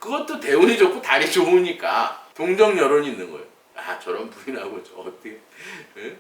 그것도 대운이 좋고 달이 좋으니까 동정 여론이 있는 거예요. 아, 저런 부인하고 저 어떻게. 예?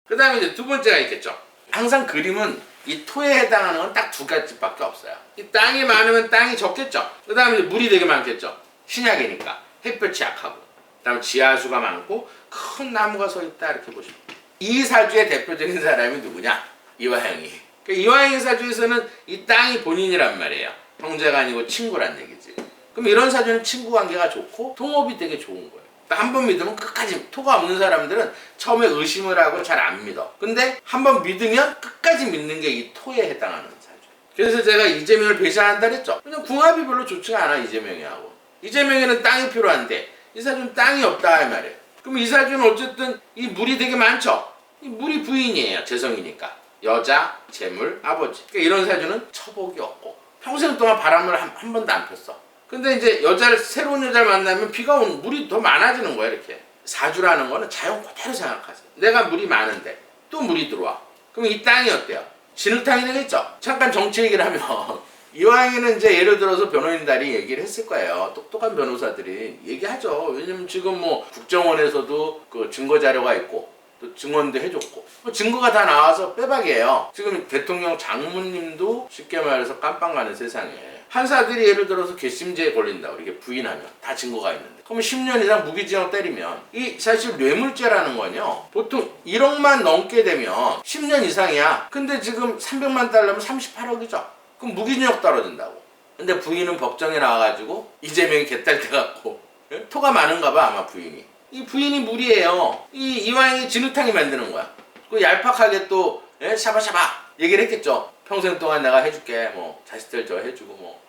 그 다음에 이제 두 번째가 있겠죠. 항상 그림은 이 토에 해당하는 건 딱 두 가지밖에 없어요. 이 땅이 많으면 땅이 적겠죠. 그 다음에 물이 되게 많겠죠. 신약이니까 햇볕이 약하고, 그 다음에 지하수가 많고 큰 나무가 서 있다 이렇게 보시면. 이 사주의 대표적인 사람이 누구냐? 이화영이. 이화영 사주에서는 이 땅이 본인이란 말이에요. 형제가 아니고 친구란 얘기지. 그럼 이런 사주는 친구 관계가 좋고 통업이 되게 좋은 거예요. 한 번 믿으면 끝까지. 토가 없는 사람들은 처음에 의심을 하고 잘 안 믿어. 근데 한 번 믿으면 끝까지 믿는 게 이 토에 해당하는 사주예요. 그래서 제가 이재명을 배신한다 그랬죠. 왜냐면 궁합이 별로 좋지가 않아, 이재명이하고. 이재명에는 땅이 필요한데 이 사주는 땅이 없다 이 말이에요. 그럼 이 사주는 어쨌든 이 물이 되게 많죠. 이 물이 부인이에요. 재성이니까. 여자, 재물, 아버지. 그러니까 이런 사주는 처복이 없고 평생 동안 바람을 한 번도 안 폈어. 근데 이제 새로운 여자를 만나면 비가 오는, 물이 더 많아지는 거야, 이렇게. 사주라는 거는 자연 그대로 생각하세요. 내가 물이 많은데 또 물이 들어와. 그럼 이 땅이 어때요? 진흙탕이 되겠죠? 잠깐 정치 얘기를 하면 이왕에는 이제 예를 들어서 변호인들이 얘기를 했을 거예요. 똑똑한 변호사들이 얘기하죠. 왜냐면 지금 뭐 국정원에서도 그 증거 자료가 있고 또 증언도 해줬고 증거가 다 나와서 빼박이에요. 지금 대통령 장모님도 쉽게 말해서 깜빵 가는 세상에 판사들이 예를 들어서 괘씸죄에 걸린다고 이렇게 부인하면 다 증거가 있는데 그러면 10년 이상 무기징역 때리면 이 사실 뇌물죄라는 건요 보통 1억만 넘게 되면 10년 이상이야. 근데 지금 300만 달러면 38억이죠. 그럼 무기징역 떨어진다고. 근데 부인은 법정에 나와가지고 이재명이 개딸 돼갖고 토가 많은가 봐 아마 부인이. 이 부인이 물이에요. 이왕이 진흙탕이 만드는 거야. 그 얄팍하게 또 샤바샤바 얘기를 했겠죠. 평생 동안 내가 해줄게. 뭐 자식들 저 해주고 뭐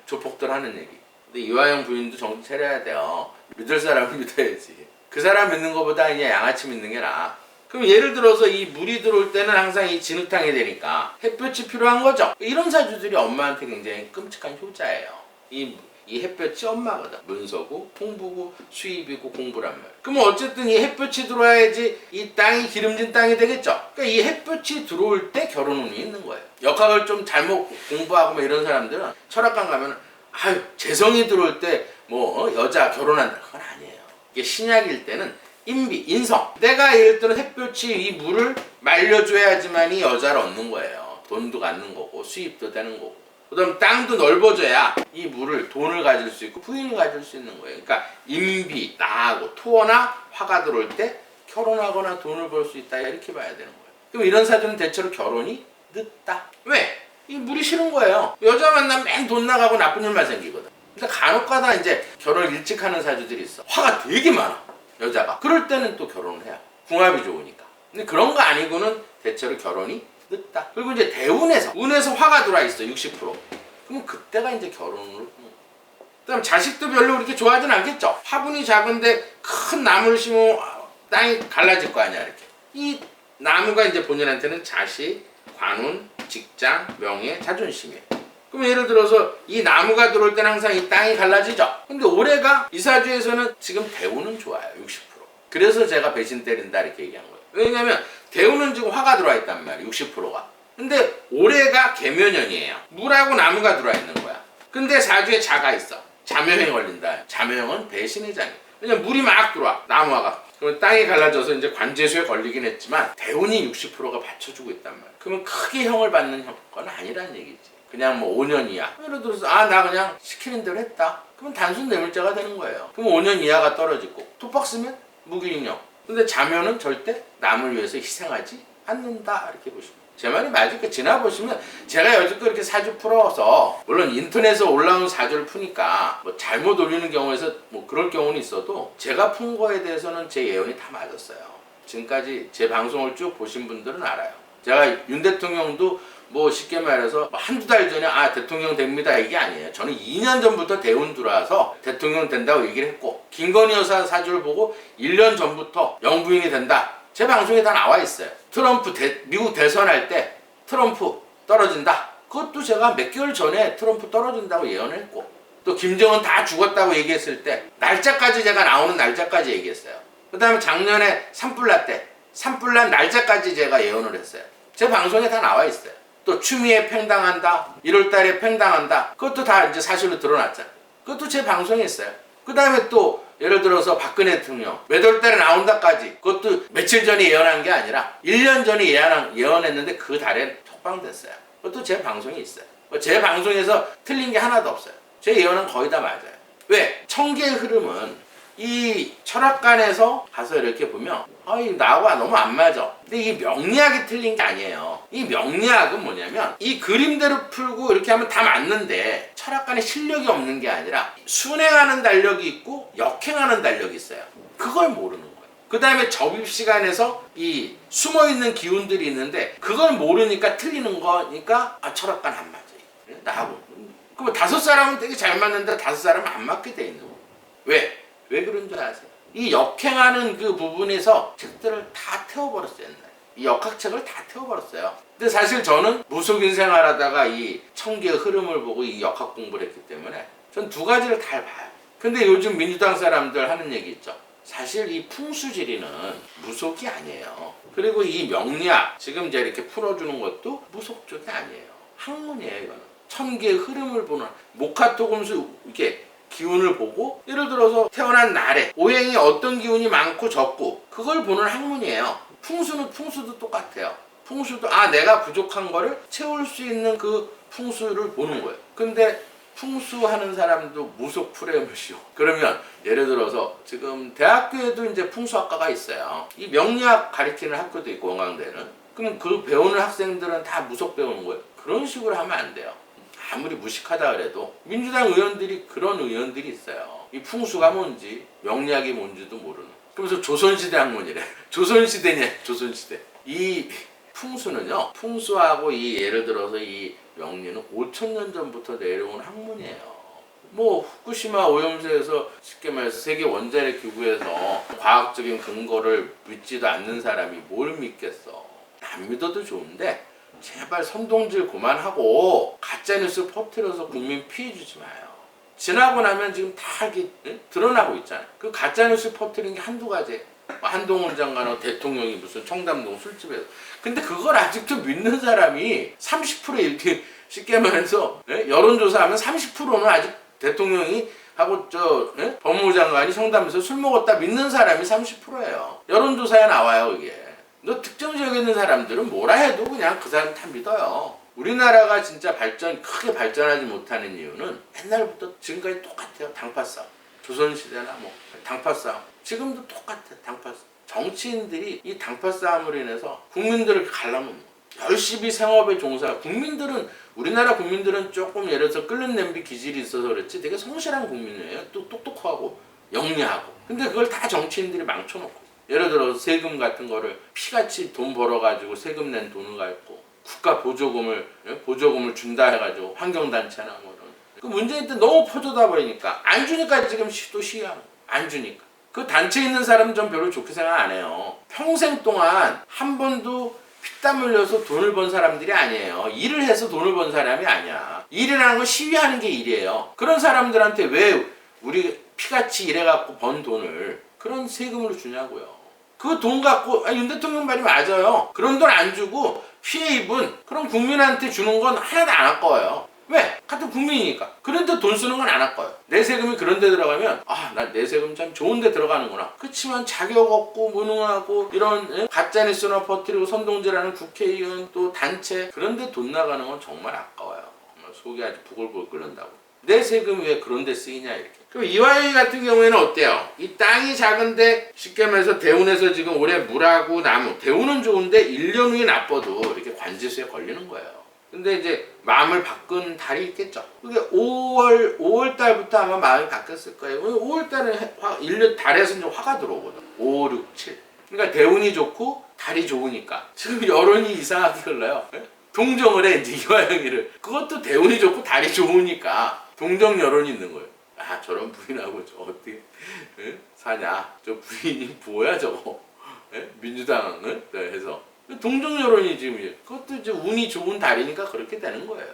조폭들 하는 얘기. 근데 이화영 부인도 정신 차려야 돼요. 믿을 사람을 믿어야지. 그 사람 믿는 것보다 그냥 양아치 믿는 게 나아. 그럼 예를 들어서 이 물이 들어올 때는 항상 이 진흙탕이 되니까 햇볕이 필요한 거죠. 이런 사주들이 엄마한테 굉장히 끔찍한 효자예요. 이 햇볕이 엄마거든. 문서고 풍부고 수입이고 공부란 말. 그러면 어쨌든 이 햇볕이 들어와야지 이 땅이 기름진 땅이 되겠죠. 그러니까 이 햇볕이 들어올 때 결혼 운이 있는 거예요. 역학을 좀 잘못 공부하고 뭐 이런 사람들은 철학관 가면 아유 재성이 들어올 때 뭐 여자 결혼한다 그건 아니에요. 이게 신약일 때는 인비, 인성. 내가 예를 들어 햇볕이 이 물을 말려줘야지만 이 여자를 얻는 거예요. 돈도 갖는 거고 수입도 되는 거고. 그 다음 땅도 넓어져야 이 물을 돈을 가질 수 있고 부인을 가질 수 있는 거예요. 그러니까 인비, 나하고 토나 화가 들어올 때 결혼하거나 돈을 벌 수 있다 이렇게 봐야 되는 거예요. 그럼 이런 사주는 대체로 결혼이 늦다. 왜? 이 물이 싫은 거예요. 여자 만나면 맨 돈 나가고 나쁜 일만 생기거든. 근데 간혹가다 이제 결혼을 일찍 하는 사주들이 있어. 화가 되게 많아 여자가. 그럴 때는 또 결혼을 해요. 궁합이 좋으니까. 근데 그런 거 아니고는 대체로 결혼이 늦다. 그리고 이제 대운에서 운에서 화가 들어와 있어 60%. 그러면 그때가 이제 결혼으로. 그다음 자식도 별로 그렇게 좋아하진 않겠죠. 화분이 작은데 큰 나무를 심으면 땅이 갈라질 거 아니야 이렇게. 이 나무가 이제 본인한테는 자식, 관운, 직장, 명예, 자존심이에요. 그럼 예를 들어서 이 나무가 들어올 때는 항상 이 땅이 갈라지죠. 근데 올해가 이 사주에서는 지금 대운은 좋아요 60%. 그래서 제가 배신 때린다 이렇게 얘기한 거예요. 왜냐면 대운은 지금 화가 들어와 있단 말이에요 60%가. 근데 올해가 개묘년이에요. 물하고 나무가 들어와 있는 거야. 근데 사주에 자가 있어. 자묘형이 걸린다. 자묘형은 배신의 장이에요. 왜냐면 물이 막 들어와 나무화가. 그러면 땅이 갈라져서 이제 관제수에 걸리긴 했지만 대운이 60%가 받쳐주고 있단 말이에요. 그러면 크게 형을 받는 건 아니라는 얘기지. 그냥 뭐 5년 이하. 예를 들어서 나 그냥 시키는 대로 했다. 그러면 단순 뇌물죄가 되는 거예요. 그럼 5년 이하가 떨어지고 토박 쓰면 무기징역. 근데 자묘는 절대 남을 위해서 희생하지 않는다 이렇게 보시면 제 말이 맞을까? 지나보시면 제가 여지껏 이렇게 사주 풀어서 물론 인터넷에 올라온 사주를 푸니까 뭐 잘못 올리는 경우에서 뭐 그럴 경우는 있어도 제가 푼 거에 대해서는 제 예언이 다 맞았어요. 지금까지 제 방송을 쭉 보신 분들은 알아요. 제가 윤 대통령도 뭐 쉽게 말해서 한두 달 전에 대통령 됩니다 이게 아니에요. 저는 2년 전부터 대운 들어와서 대통령 된다고 얘기를 했고 김건희 여사 사주를 보고 1년 전부터 영부인이 된다. 제 방송에 다 나와 있어요. 트럼프 미국 대선할 때 트럼프 떨어진다. 그것도 제가 몇 개월 전에 트럼프 떨어진다고 예언을 했고 또 김정은 다 죽었다고 얘기했을 때 날짜까지 제가 나오는 날짜까지 얘기했어요. 그 다음에 작년에 산불날 때 산불난 날짜까지 제가 예언을 했어요. 제 방송에 다 나와 있어요. 또 추미애 팽당한다, 1월달에 팽당한다, 그것도 다 이제 사실로 드러났잖아요. 그것도 제 방송에 있어요. 그 다음에 또 예를 들어서 박근혜 대통령 몇 월달에 나온다까지, 그것도 며칠 전에 예언한 게 아니라 1년 전에 예언했는데 그 달에 촉방됐어요. 그것도 제 방송에 있어요. 제 방송에서 틀린 게 하나도 없어요. 제 예언은 거의 다 맞아요. 왜? 청계의 흐름은 이 철학관에서 가서 이렇게 보면 나하고 너무 안 맞아. 근데 이 명리학이 틀린 게 아니에요. 이 명리학은 뭐냐면 이 그림대로 풀고 이렇게 하면 다 맞는데 철학관에 실력이 없는 게 아니라 순행하는 달력이 있고 역행하는 달력이 있어요. 그걸 모르는 거예요. 그 다음에 접입 시간에서 이 숨어있는 기운들이 있는데 그걸 모르니까 틀리는 거니까 철학관 안 맞아. 나하고. 그럼 5사람은 되게 잘 맞는데 5사람은 안 맞게 돼 있는 거예요. 왜? 왜 그런 줄 아세요? 이 역행하는 그 부분에서 책들을 다 태워버렸어요. 옛날에. 이 역학책을 다 태워버렸어요. 근데 사실 저는 무속인 생활하다가 이 청계의 흐름을 보고 이 역학 공부를 했기 때문에 전 두 가지를 다 봐요. 근데 요즘 민주당 사람들 하는 얘기 있죠. 사실 이 풍수지리는 무속이 아니에요. 그리고 이 명리학 지금 이제 이렇게 풀어주는 것도 무속 쪽이 아니에요. 학문이에요. 이거는 천계의 흐름을 보는 목화토금수 이렇게 기운을 보고, 예를 들어서 태어난 날에 오행이 어떤 기운이 많고 적고 그걸 보는 학문이에요. 풍수도 똑같아요. 풍수도 내가 부족한 거를 채울 수 있는 그 풍수를 보는 거예요. 근데 풍수하는 사람도 무속 프레임이시오. 그러면 예를 들어서 지금 대학교에도 이제 풍수학과가 있어요. 이 명리학 가르치는 학교도 있고 원광대는. 그럼 그 배우는 학생들은 다 무속 배우는 거예요. 그런 식으로 하면 안 돼요. 아무리 무식하다 그래도 민주당 의원들이 그런 의원들이 있어요. 이 풍수가 뭔지 명리학이 뭔지도 모르는. 그러면서 조선시대 학문이래. 조선시대냐 조선시대. 이 풍수는요, 풍수하고 이 예를 들어서 이 명리는 5,000년 전부터 내려온 학문이에요. 뭐 후쿠시마 오염수에서 쉽게 말해서 세계 원자력 기구에서 과학적인 근거를 믿지도 않는 사람이 뭘 믿겠어. 안 믿어도 좋은데 제발 선동질 그만하고 가짜뉴스 퍼뜨려서 국민 피해주지 마요. 지나고 나면 지금 다 이렇게 드러나고 있잖아요. 그 가짜뉴스 퍼뜨린 게 한두 가지. 한동훈 장관하고 대통령이 무슨 청담동 술집에서. 근데 그걸 아직도 믿는 사람이 30% 이렇게 쉽게 말해서 여론조사하면 30%는 아직 대통령이 하고 법무부 장관이 청담에서 술 먹었다 믿는 사람이 30%예요. 여론조사에 나와요 이게. 너 특정 지역에 있는 사람들은 뭐라 해도 그냥 그 사람 다 믿어요. 우리나라가 진짜 크게 발전하지 못하는 이유는 옛날부터 지금까지 똑같아요. 당파 싸움. 조선시대나 뭐 당파 싸움. 지금도 똑같아요. 당파 싸움. 정치인들이 이 당파 싸움으로 인해서 국민들을 갈라놓는 열심히 생업에 우리나라 국민들은 조금 예를 들어서 끓는 냄비 기질이 있어서 그렇지 되게 성실한 국민이에요. 또 똑똑하고 영리하고. 근데 그걸 다 정치인들이 망쳐놓고. 예를 들어 세금 같은 거를 피같이 돈 벌어가지고 세금 낸 돈을 갖고 국가 보조금을 준다 해가지고 환경단체나 뭐 이런. 그 문재인 때 너무 퍼져다 버리니까 안 주니까 지금 또 시위하는 거야. 안 주니까. 그 단체에 있는 사람은 전 별로 좋게 생각 안 해요. 평생 동안 한 번도 피땀 흘려서 돈을 번 사람들이 아니에요. 일을 해서 돈을 번 사람이 아니야. 일이라는 건 시위하는 게 일이에요. 그런 사람들한테 왜 우리 피같이 일해갖고 번 돈을 그런 세금으로 주냐고요. 그 돈 갖고 윤 대통령 말이 맞아요. 그런 돈 안 주고 피해 입은 그런 국민한테 주는 건 하나도 안 아까워요. 왜? 같은 국민이니까. 그런데 돈 쓰는 건 안 아까워요. 내 세금이 그런 데 들어가면 나 내 세금 참 좋은 데 들어가는구나. 그렇지만 자격 없고 무능하고 이런 가짜뉴스나 퍼뜨리고 선동질하는 국회의원 또 단체 그런 데 돈 나가는 건 정말 아까워요. 속이 아주 부글부글 끓는다고. 내 세금이 왜 그런 데 쓰이냐 이렇게. 그럼 이화영이 같은 경우에는 어때요? 이 땅이 작은데 쉽게 말해서 대운에서 지금 올해 물하고 나무 대운은 좋은데 1년 후에 나빠도 이렇게 관지수에 걸리는 거예요. 근데 이제 마음을 바꾼 달이 있겠죠. 그게 5월 달부터 아마 마음이 바뀌었을 거예요. 5월 달은 1년 달에서 이제 화가 들어오거든. 5, 6, 7. 그러니까 대운이 좋고 달이 좋으니까 지금 여론이 이상하게 흘러요. 동정을 해 이제 이화영이를. 그것도 대운이 좋고 달이 좋으니까 동정 여론이 있는 거예요. 저런 부인하고 저 어떻게 사냐? 저 부인이 뭐야 저거? 민주당을 해서 동정 여론이 지금 그것도 이제 운이 좋은 달이니까 그렇게 되는 거예요.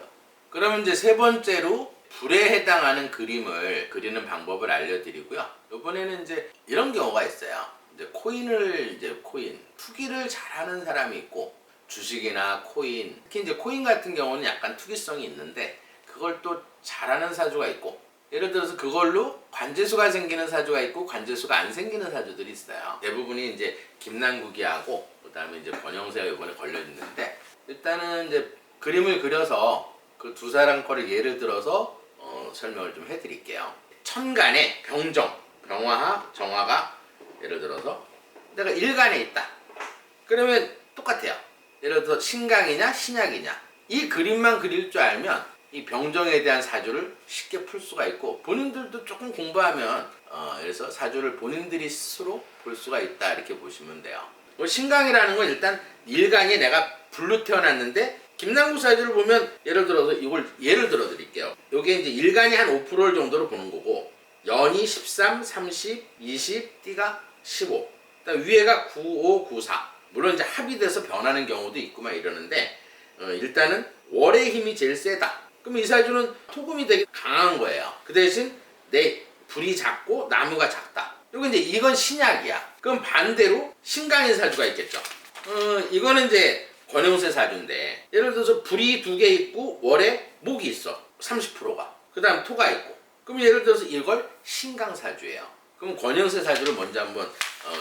그러면 이제 세 번째로 불에 해당하는 그림을 그리는 방법을 알려드리고요. 이번에는 이제 이런 경우가 있어요. 이제 코인 투기를 잘하는 사람이 있고 주식이나 코인, 특히 이제 코인 같은 경우는 약간 투기성이 있는데 그걸 또 잘하는 사주가 있고, 예를 들어서 그걸로 관제수가 생기는 사주가 있고 관제수가 안 생기는 사주들이 있어요. 대부분이 이제 김남국이하고 그다음에 이제 권영세가 이번에 걸려 있는데, 일단은 이제 그림을 그려서 그 두 사람 거를 예를 들어서 설명을 좀 해드릴게요. 천간에 병정, 병화하, 정화가 예를 들어서 내가 일간에 있다. 그러면 똑같아요. 예를 들어서 신강이냐 신약이냐, 이 그림만 그릴 줄 알면 이 병정에 대한 사주를 쉽게 풀 수가 있고, 본인들도 조금 공부하면 그래서 사주를 본인들이 스스로 볼 수가 있다, 이렇게 보시면 돼요. 신강이라는 건 일단 일간이 내가 불로 태어났는데, 김남국 사주를 보면 예를 들어서 이걸 예를 들어 드릴게요. 요게 이제 일간이 한 5% 정도로 보는 거고, 연이 13, 30, 20, 띠가 15, 그다음 위에가 9, 5, 9, 4. 물론 이제 합이 돼서 변하는 경우도 있고 막 이러는데, 일단은 월의 힘이 제일 세다. 그럼 이 사주는 토금이 되게 강한 거예요. 그 대신 내 불이 작고 나무가 작다. 그리고 이제 이건 신약이야. 그럼 반대로 신강인 사주가 있겠죠. 이거는 이제 권영세 사주인데, 예를 들어서 불이 2개 있고 월에 목이 있어. 30%가. 그 다음 토가 있고. 그럼 예를 들어서 이걸 신강 사주예요. 그럼 권영세 사주를 먼저 한번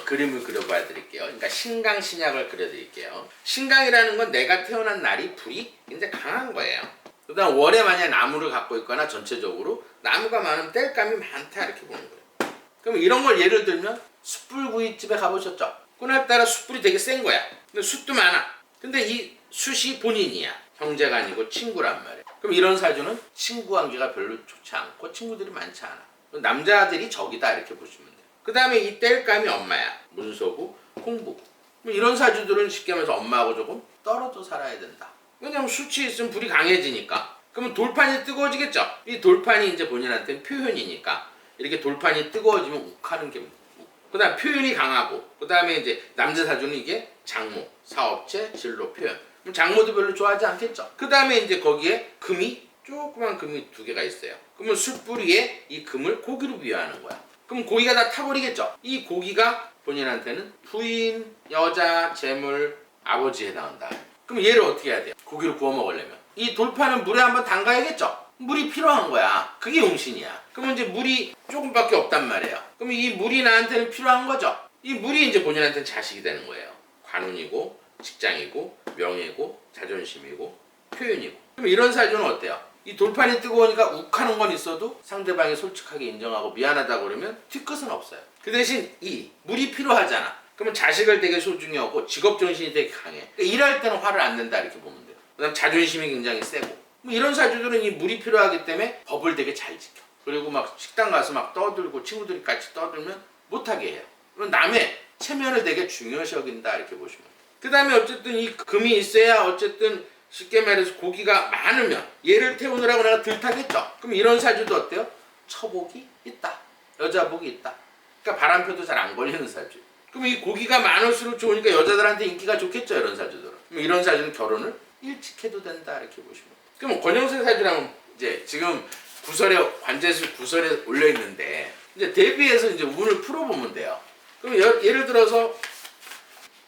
그림을 그려봐 드릴게요. 그러니까 신강 신약을 그려드릴게요. 신강이라는 건 내가 태어난 날이 불이 굉장히 강한 거예요. 그 다음 월에 만약 나무를 갖고 있거나 전체적으로 나무가 많으면 땔감이 많다, 이렇게 보는 거예요. 그럼 이런 걸 예를 들면 숯불구이집에 가보셨죠? 그날따라 숯불이 되게 센 거야. 근데 숯도 많아. 근데 이 숯이 본인이야. 형제가 아니고 친구란 말이야. 그럼 이런 사주는 친구 관계가 별로 좋지 않고 친구들이 많지 않아. 남자들이 적이다, 이렇게 보시면 돼요. 그 다음에 이 땔감이 엄마야. 문서고 공부. 이런 사주들은 쉽게 말해서 엄마하고 조금 떨어져 살아야 된다. 왜냐면 숯이 있으면 불이 강해지니까. 그러면 돌판이 뜨거워지겠죠. 이 돌판이 이제 본인한테는 표현이니까 이렇게 돌판이 뜨거워지면 욱하는 게 그 다음 표현이 강하고, 그 다음에 이제 남자 사주는 이게 장모, 사업체, 진로, 표현. 그럼 장모도 별로 좋아하지 않겠죠. 그 다음에 이제 거기에 금이, 조그만 금이 2개가 있어요. 그러면 숯불 위에 이 금을 고기로 비유하는 거야. 그럼 고기가 다 타버리겠죠. 이 고기가 본인한테는 부인, 여자, 재물, 아버지에 해당한다. 그럼 얘를 어떻게 해야 돼요? 고기를 구워 먹으려면 이 돌판은 물에 한번 담가야겠죠. 물이 필요한 거야. 그게 용신이야. 그러면 이제 물이 조금밖에 없단 말이에요. 그러면 이 물이 나한테는 필요한 거죠. 이 물이 이제 본인한테는 자식이 되는 거예요. 관운이고 직장이고 명예고 자존심이고 표현이고. 그럼 이런 사주는 어때요? 이 돌판이 뜨거우니까 욱하는 건 있어도 상대방이 솔직하게 인정하고 미안하다고 그러면 뒤끝은 없어요. 그 대신 이 물이 필요하잖아. 그러면 자식을 되게 소중히 하고 직업정신이 되게 강해. 그러니까 일할 때는 화를 안 낸다, 이렇게 보면 돼요. 그 다음 자존심이 굉장히 세고. 이런 사주들은 이 물이 필요하기 때문에 법을 되게 잘 지켜. 그리고 막 식당 가서 막 떠들고 친구들이 같이 떠들면 못하게 해요. 그럼 남의 체면을 되게 중요시 여긴다, 이렇게 보시면 돼요. 그 다음에 어쨌든 이 금이 있어야 어쨌든 쉽게 말해서 고기가 많으면 얘를 태우느라고 내가 들타겠죠. 그럼 이런 사주도 어때요? 처복이 있다. 여자복이 있다. 그러니까 바람표도 잘 안 걸리는 사주. 그럼 이 고기가 많을수록 좋으니까 여자들한테 인기가 좋겠죠, 이런 사주들은. 그럼 이런 사주는 결혼을 일찍 해도 된다, 이렇게 보시면 돼요. 그럼 권영세 사주랑 이제 지금 구설에 관제수 구설에 올려 있는데 이제 대비해서 이제 운을 풀어보면 돼요. 그럼 예를 들어서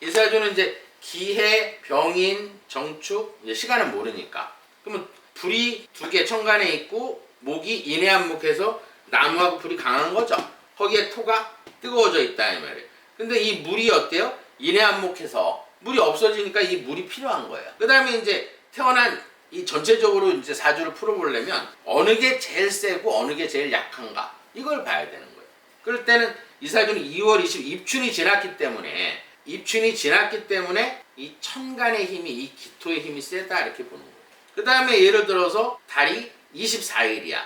이 사주는 이제 기해, 병인, 정축, 이제 시간은 모르니까. 그러면 불이 2개 천간에 있고 목이 인해한목해서 나무하고 불이 강한 거죠. 거기에 토가 뜨거워져 있다, 이 말이에요. 근데 이 물이 어때요? 인해한목해서 물이 없어지니까 이 물이 필요한 거예요. 그 다음에 이제 태어난 이 전체적으로 이제 사주를 풀어보려면 어느 게 제일 세고 어느 게 제일 약한가, 이걸 봐야 되는 거예요. 그럴 때는 이 사주는 2월 20일 입춘이 지났기 때문에 이 천간의 힘이, 이 기토의 힘이 세다, 이렇게 보는 거예요. 그 다음에 예를 들어서 달이 24일이야.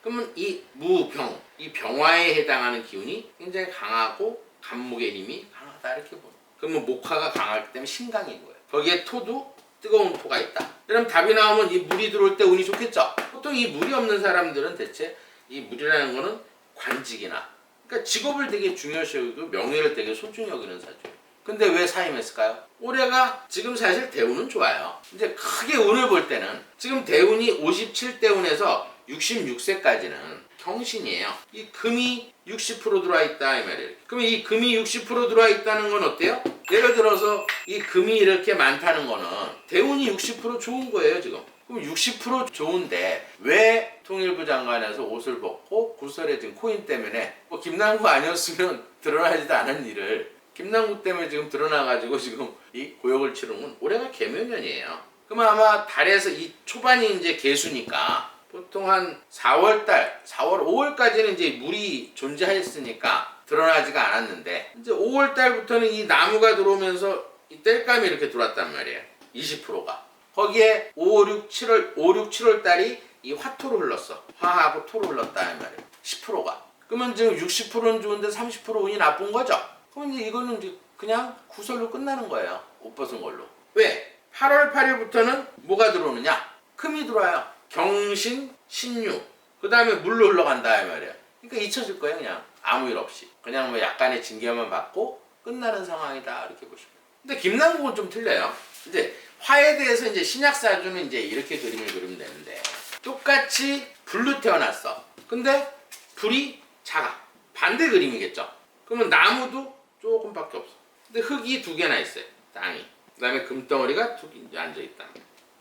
그러면 이 무병, 이 병화에 해당하는 기운이 굉장히 강하고 간목의 힘이 강하다, 이렇게 보는 거예요. 그러면 목화가 강하기 때문에 신강인 거예요. 거기에 토도 뜨거운 토가 있다. 그럼 답이 나오면 이 물이 들어올 때 운이 좋겠죠. 보통 이 물이 없는 사람들은 대체 이 물이라는 거는 관직이나, 그러니까 직업을 되게 중요시 여기고 명예를 되게 소중히 여기는 사주예요. 근데 왜 사임했을까요? 올해가 지금 사실 대운은 좋아요. 이제 크게 운을 볼 때는 지금 대운이 57대 운에서 66세까지는 경신이에요. 이 금이 60% 들어와 있다 이 말이에요. 그러면 이 금이 60% 들어와 있다는 건 어때요? 예를 들어서 이 금이 이렇게 많다는 거는 대운이 60% 좋은 거예요 지금. 그럼 60% 좋은데 왜 통일부 장관에서 옷을 벗고 구설해진 코인 때문에 뭐 김남국 아니었으면 드러나지도 않은 일을 김남국 때문에 지금 드러나가지고 지금 이 고역을 치르는 건 올해가 개묘년이에요. 그럼 아마 달에서 이 초반이 이제 개수니까 보통 한 4월, 5월까지는 이제 물이 존재했으니까 드러나지가 않았는데 이제 5월달부터는 이 나무가 들어오면서 이 땔감이 이렇게 들어왔단 말이에요. 20%가. 거기에 5, 6, 7월 달이 이 화토로 흘렀어. 화하고 토로 흘렀다 이 말이에요. 10%가. 그러면 지금 60%는 좋은데 30% 운이 나쁜 거죠. 그럼 이제 이거는 이제 그냥 구설로 끝나는 거예요. 옷 벗은 걸로. 왜? 8월 8일부터는 뭐가 들어오느냐? 금이 들어와요. 경신, 신유. 그 다음에 물로 흘러간다 이 말이에요. 그러니까 잊혀질 거예요 그냥. 아무 일 없이. 그냥 뭐 약간의 징계만 받고 끝나는 상황이다 이렇게 보시면. 근데 김남국은 좀 틀려요. 이제 화에 대해서 이제 신약사주는 이제 이렇게 그림을 그리면 되는데 똑같이 불로 태어났어. 근데 불이 작아. 반대 그림이겠죠. 그러면 나무도 조금밖에 없어. 근데 흙이 2개나 있어요. 땅이. 그 다음에 금덩어리가 2개 앉아있다.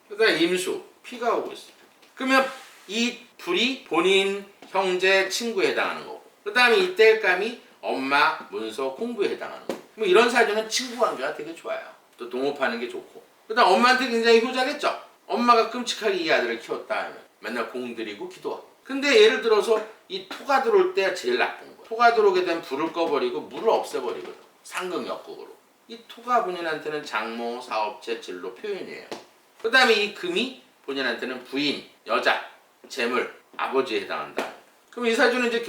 그 다음에 임수. 피가 오고 있어. 그러면 이 불이 본인, 형제, 친구에 해당하는 거고 그 다음에 이 땔감이 엄마, 문서, 공부에 해당하는 거고 뭐 이런 사주는 친구 관계가 되게 좋아요. 또 동업하는 게 좋고 그 다음 엄마한테 굉장히 효자겠죠. 엄마가 끔찍하게 이 아들을 키웠다 하면 맨날 공들이고 기도하고 근데 예를 들어서 이 토가 들어올 때 제일 나쁜 거야. 토가 들어오게 되면 불을 꺼버리고 물을 없애버리거든. 상극역극으로. 이 토가 본인한테는 장모, 사업체, 진로, 표현이에요. 그 다음에 이 금이 본인한테는 부인, 여자, 재물, 아버지에 해당한다. 그럼 이 사주는 이제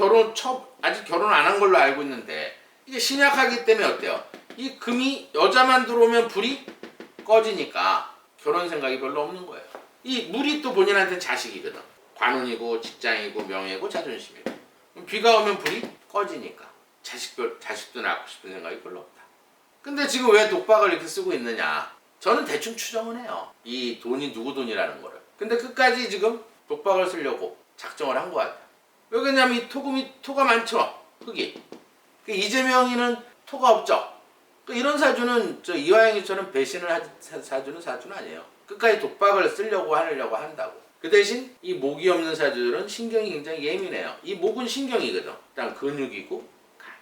아직 결혼 안 한 걸로 알고 있는데 이게 신약하기 때문에 어때요? 이 금이 여자만 들어오면 불이 꺼지니까 결혼 생각이 별로 없는 거예요. 이 물이 또 본인한테는 자식이거든. 관운이고 직장이고 명예고 자존심이고. 그럼 비가 오면 불이 꺼지니까 자식도 낳고 싶은 생각이 별로 없다. 근데 지금 왜 독박을 이렇게 쓰고 있느냐? 저는 대충 추정은 해요. 이 돈이 누구 돈이라는 거를. 근데 끝까지 지금 독박을 쓰려고 작정을 한 것 같아요. 왜 그러냐면 이 토가 많죠. 흙이. 이재명이는 토가 없죠. 이런 사주는 이화영이처럼 배신을 사주는 아니에요. 끝까지 독박을 쓰려고 하려고 한다고. 그 대신 이 목이 없는 사주들은 신경이 굉장히 예민해요. 이 목은 신경이거든. 일단 근육이고 간.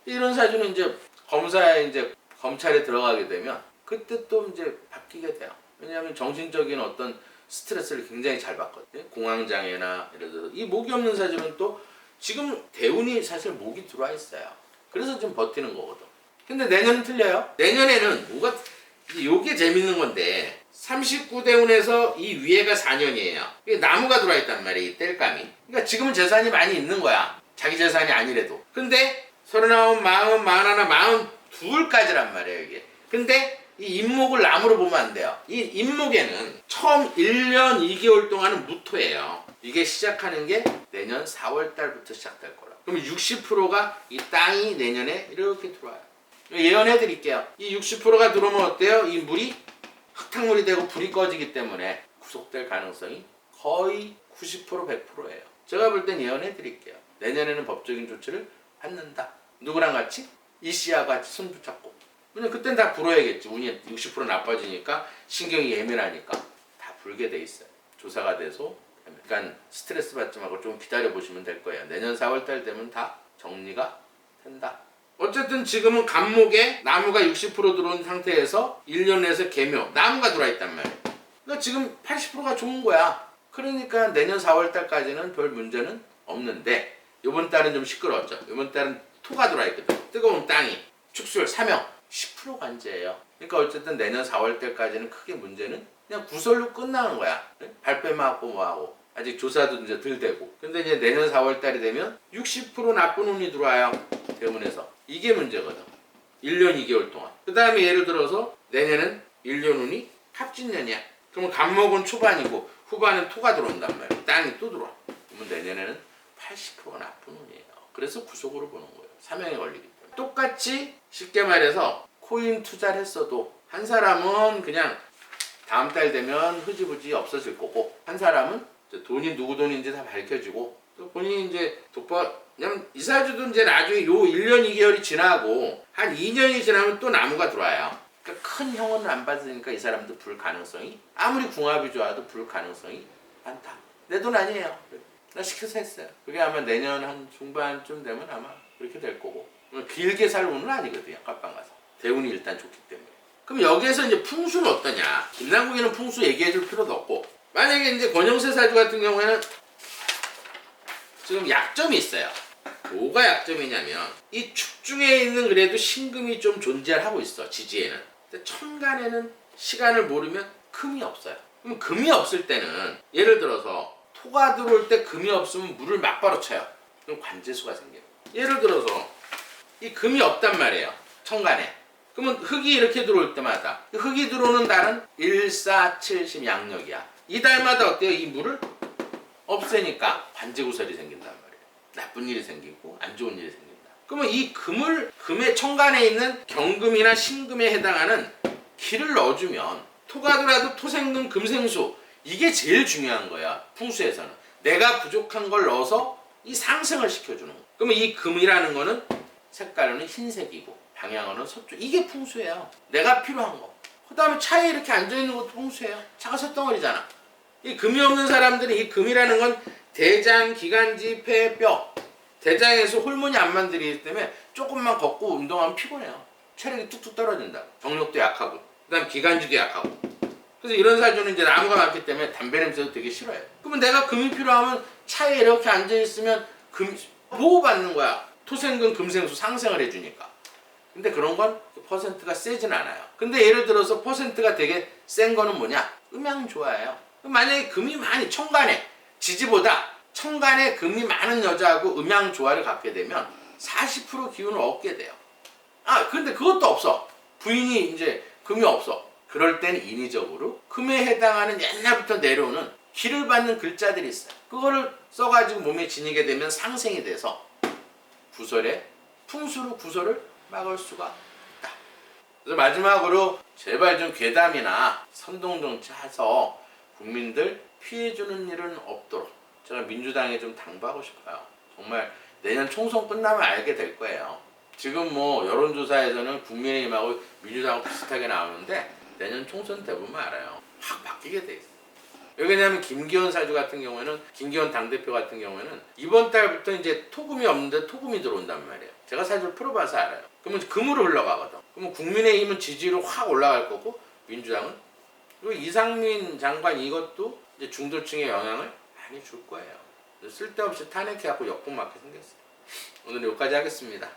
이런 사주는 이제 검찰에 들어가게 되면 그때 또 이제 바뀌게 돼요. 왜냐하면 정신적인 어떤 스트레스를 굉장히 잘 받거든요. 공황장애나 예를 들어서 이 목이 없는 사주는 또 지금 대운이 사실 목이 들어와 있어요. 그래서 좀 버티는 거거든. 근데 내년은 틀려요. 내년에는 이게 재밌는 건데 39대운에서 이 위에가 4년이에요. 나무가 들어와 있단 말이에요. 이 땔감이. 그러니까 지금은 재산이 많이 있는 거야. 자기 재산이 아니래도. 근데 39, 40, 41, 42까지란 말이에요. 이게. 근데 이 임목을 나무로 보면 안 돼요. 이 임목에는 처음 1년 2개월 동안은 무토예요. 이게 시작하는 게 내년 4월 달부터 시작될 거라. 그럼 60%가 이 땅이 내년에 이렇게 들어와요. 예언해 드릴게요. 이 60%가 들어오면 어때요? 이 물이 흙탕물이 되고 불이 꺼지기 때문에 구속될 가능성이 거의 90% 100%예요. 제가 볼 땐 예언해 드릴게요. 내년에는 법적인 조치를 받는다. 누구랑 같이? 이 씨와 같이 손 붙잡고. 왜냐면 그땐 다 불어야겠지. 운이 60% 나빠지니까 신경이 예민하니까 다 불게 돼 있어요. 조사가 돼서 그러니까 스트레스 받지 말고 좀 기다려 보시면 될 거예요. 내년 4월 달 되면 다 정리가 된다. 어쨌든 지금은 간목에 나무가 60% 들어온 상태에서 1년 내에서 개묘 나무가 들어와 있단 말이에요. 그러니까 지금 80%가 좋은 거야. 그러니까 내년 4월 달까지는 별 문제는 없는데 이번 달은 좀 시끄러웠죠. 이번 달은 토가 들어와 있거든. 뜨거운 땅이 축술 사명 10% 관제예요. 그러니까 어쨌든 내년 4월 달까지는 크게 문제는 그냥 구설로 끝나는 거야. 발뺌하고 뭐하고 아직 조사도 이제 덜 되고. 근데 이제 내년 4월 달이 되면 60% 나쁜 운이 들어와요. 대운에서. 이게 문제거든. 1년 2개월 동안. 그 다음에 예를 들어서 내년은 1년 운이 합진년이야. 그러면 간목은 초반이고 후반은 토가 들어온단 말이야. 땅이 또 들어와. 그러면 내년에는 80%가 나쁜 운이에요. 그래서 구속으로 보는 거예요. 사명에 걸리기 때문에. 똑같이 쉽게 말해서 코인 투자를 했어도 한 사람은 그냥 다음 달 되면 흐지부지 없어질 거고 한 사람은 돈이 누구 돈인지 다 밝혀지고 또 본인이 이제 독박, 그냥 이사주도 이제 나중에 요 1년 2개월이 지나고 한 2년이 지나면 또 나무가 들어와요. 그러니까 큰 형언을 안 받으니까 이 사람도 불가능성이, 아무리 궁합이 좋아도 불가능성이 많다. 내 돈 아니에요. 나 시켜서 했어요. 그게 아마 내년 한 중반쯤 되면 아마 그렇게 될 거고. 길게 살 운은 아니거든요. 깜빵 가서. 대운이 일단 좋기 때문에. 그럼 여기에서 이제 풍수는 어떠냐? 김남국이는 풍수 얘기해 줄 필요도 없고, 만약에 이제 권영세 사주 같은 경우에는 지금 약점이 있어요. 뭐가 약점이냐면 이 축 중에 있는 그래도 신금이 좀 존재를 하고 있어. 지지에는. 근데 천간에는 시간을 모르면 금이 없어요. 그럼 금이 없을 때는 예를 들어서 토가 들어올 때 금이 없으면 물을 막바로 쳐요. 그럼 관제수가 생겨요. 예를 들어서 이 금이 없단 말이에요. 천간에. 그러면 흙이 이렇게 들어올 때마다 흙이 들어오는 달은 1, 4, 7, 10 양력이야. 이 달마다 어때요? 이 물을 없애니까 관제구설이 생긴단 말이에요. 나쁜 일이 생기고 안 좋은 일이 생긴다. 그러면 이 금의 천간에 있는 경금이나 신금에 해당하는 기를 넣어주면 토가 들어와도 토생금 금생수, 이게 제일 중요한 거야. 풍수에서는 내가 부족한 걸 넣어서 이 상승을 시켜주는 거. 그러면 이 금이라는 거는 색깔은 흰색이고 방향은 서쪽. 이게 풍수예요. 내가 필요한 거. 그 다음에 차에 이렇게 앉아있는 것도 풍수예요. 차가 쇳덩어리잖아. 이 금이 없는 사람들은 이 금이라는 건 대장, 기관지, 폐, 뼈. 대장에서 호르몬이 안 만들기 때문에 조금만 걷고 운동하면 피곤해요. 체력이 뚝뚝 떨어진다. 정력도 약하고. 그 다음 기관지도 약하고. 그래서 이런 사주는 이제 나무가 많기 때문에 담배 냄새도 되게 싫어해요. 그러면 내가 금이 필요하면 차에 이렇게 앉아있으면 보호받는 거야. 토생금, 금생수 상생을 해주니까. 근데 그런 건 퍼센트가 세진 않아요. 근데 예를 들어서 퍼센트가 되게 센 거는 뭐냐? 음양 좋아해요. 만약에 금이 많이 천간에 지지보다 천간에 금이 많은 여자하고 음양 조화를 갖게 되면 40% 기운을 얻게 돼요. 근데 그것도 없어. 부인이 이제 금이 없어. 그럴 땐 인위적으로 금에 해당하는 옛날부터 내려오는 기를 받는 글자들이 있어요. 그거를 써가지고 몸에 지니게 되면 상생이 돼서 구설에 풍수로 구설을 막을 수가 있다. 그래서 마지막으로 제발 좀 괴담이나 선동정치 해서 국민들 피해주는 일은 없도록 제가 민주당에 좀 당부하고 싶어요. 정말 내년 총선 끝나면 알게 될 거예요. 지금 뭐 여론조사에서는 국민의힘하고 민주당하고 비슷하게 나오는데 내년 총선 때 보면 알아요. 확 바뀌게 돼 있어. 왜냐하면 김기현 사주 같은 경우에는, 김기현 당대표 같은 경우에는 이번 달부터 이제 토금이 없는데 토금이 들어온단 말이에요. 제가 사주를 풀어봐서 알아요. 그러면 금으로 흘러가거든. 그러면 국민의힘은 지지율이 확 올라갈 거고 민주당은, 그리고 이상민 장관 이것도 이제 중도층에 영향을 많이 줄 거예요. 쓸데없이 탄핵해갖고 역풍 맞게 생겼어요. 오늘은 여기까지 하겠습니다.